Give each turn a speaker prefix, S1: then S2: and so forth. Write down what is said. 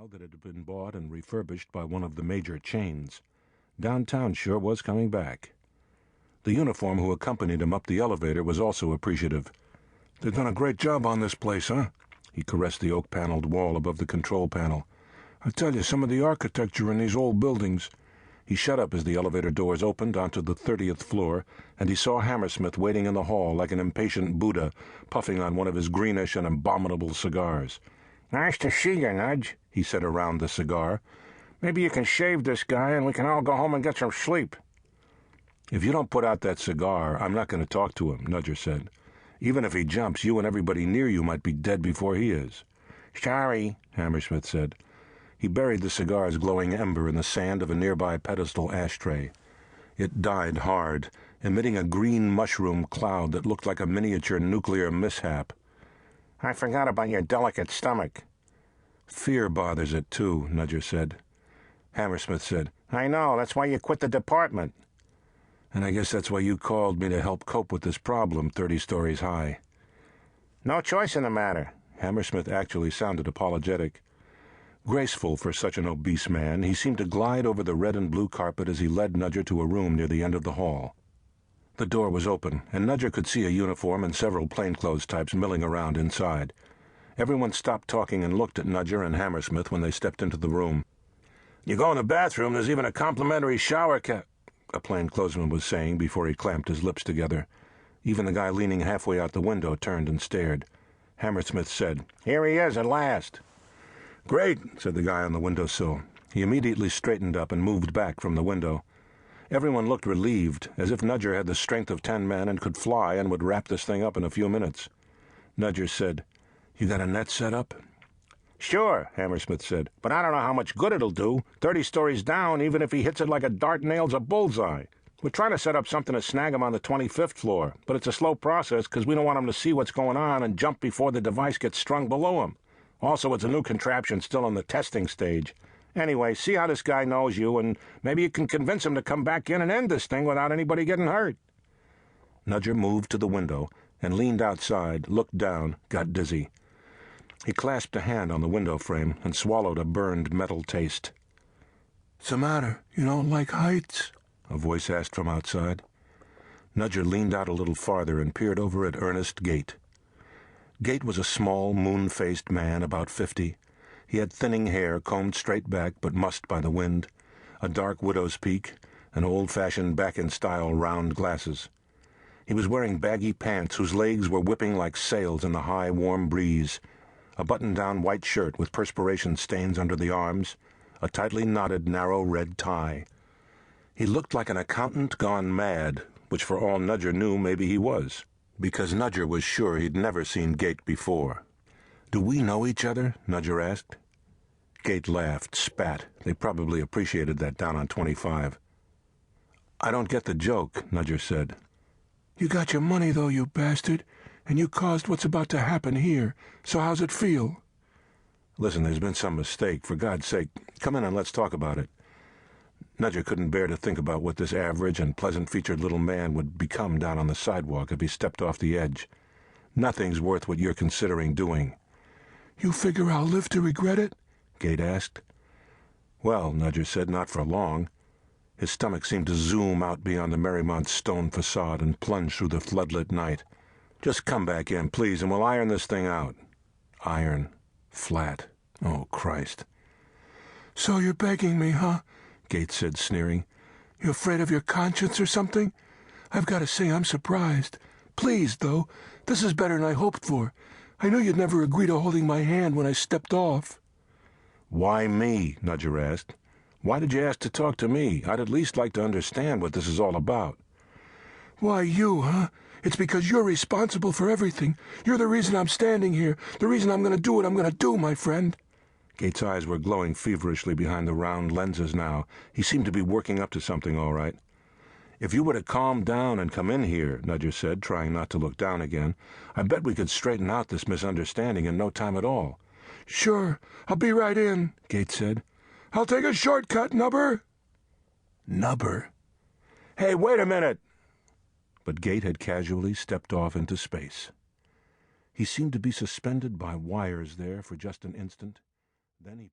S1: now that it had been bought and refurbished by one of the major chains. Downtown sure was coming back. The uniform who accompanied him up the elevator was also appreciative. "They've done a great job on this place, huh?" He caressed the oak-paneled wall above the control panel. "I tell you, some of the architecture in these old buildings—" He shut up as the elevator doors opened onto the 30th floor, and he saw Hammersmith waiting in the hall like an impatient Buddha, puffing on one of his greenish and abominable cigars. "Nice to see you, Nudge," he said around the cigar. "Maybe you can shave this guy and we can all go home and get some sleep." "If you don't put out that cigar, I'm not going to talk to him," Nudger said. "Even if he jumps, you and everybody near you might be dead before he is." "Sorry," Hammersmith said. He buried the cigar's glowing ember in the sand of a nearby pedestal ashtray. It died hard, emitting a green mushroom cloud that looked like a miniature nuclear mishap. "I forgot about your delicate stomach." "Fear bothers it, too," Nudger said. Hammersmith said, "I know, that's why you quit the department." "And I guess that's why you called me to help cope with this problem 30 stories high." "No choice in the matter." Hammersmith actually sounded apologetic. Graceful for such an obese man, he seemed to glide over the red and blue carpet as he led Nudger to a room near the end of the hall. The door was open, and Nudger could see a uniform and several plainclothes types milling around inside. Everyone stopped talking and looked at Nudger and Hammersmith when they stepped into the room. "You go in the bathroom, there's even a complimentary shower a plainclothesman was saying before he clamped his lips together. Even the guy leaning halfway out the window turned and stared. Hammersmith said, "Here he is at last." "Great," said the guy on the windowsill. He immediately straightened up and moved back from the window. Everyone looked relieved, as if Nudger had the strength of 10 men and could fly and would wrap this thing up in a few minutes. Nudger said, "You got a net set up?" "Sure," Hammersmith said, "but I don't know how much good it'll do. 30 stories down, even if he hits it like a dart nails a bullseye. We're trying to set up something to snag him on the 25th floor, but it's a slow process because we don't want him to see what's going on and jump before the device gets strung below him. Also, it's a new contraption still in the testing stage. Anyway, see how this guy knows you, and maybe you can convince him to come back in and end this thing without anybody getting hurt." Nudger moved to the window and leaned outside, looked down, got dizzy. He clasped a hand on the window frame and swallowed a burned metal taste. "What's the matter? You don't like heights?" a voice asked from outside. Nudger leaned out a little farther and peered over at Ernest Gate. Gate was a small, moon-faced man about 50. He had thinning hair combed straight back but mussed by the wind, a dark widow's peak, and old-fashioned back-in-style round glasses. He was wearing baggy pants whose legs were whipping like sails in the high, warm breeze, a button-down white shirt with perspiration stains under the arms, a tightly knotted, narrow red tie. He looked like an accountant gone mad, which for all Nudger knew maybe he was, because Nudger was sure he'd never seen Gate before. "Do we know each other?" Nudger asked. Gate laughed, spat. They probably appreciated that down on 25. "I don't get the joke," Nudger said. "You got your money, though, you bastard, and you caused what's about to happen here. So how's it feel?" "Listen, there's been some mistake. For God's sake, come in and let's talk about it." Nudger couldn't bear to think about what this average and pleasant-featured little man would become down on the sidewalk if he stepped off the edge. "Nothing's worth what you're considering doing." "You figure I'll live to regret it?" Gate asked. "Well," Nudger said, "not for long." His stomach seemed to zoom out beyond the Marymount stone facade and plunge through the floodlit night. "Just come back in, please, and we'll iron this thing out." Iron. Flat. Oh, Christ. "So you're begging me, huh?" Gate said, sneering. "You afraid of your conscience or something? I've got to say I'm surprised. Pleased, though. This is better than I hoped for. I knew you'd never agree to holding my hand when I stepped off." "Why me?" Nudger asked. "Why did you ask to talk to me? I'd at least like to understand what this is all about." "Why you, huh? It's because you're responsible for everything. You're the reason I'm standing here, the reason I'm going to do what I'm going to do, my friend." Gate's eyes were glowing feverishly behind the round lenses now. He seemed to be working up to something all right. "If you were to calm down and come in here," Nudger said, trying not to look down again, "I bet we could straighten out this misunderstanding in no time at all." "Sure, I'll be right in," Gate said. "I'll take a shortcut, Nubber." Nubber? "Hey, wait a minute!" But Gate had casually stepped off into space. He seemed to be suspended by wires there for just an instant. Then he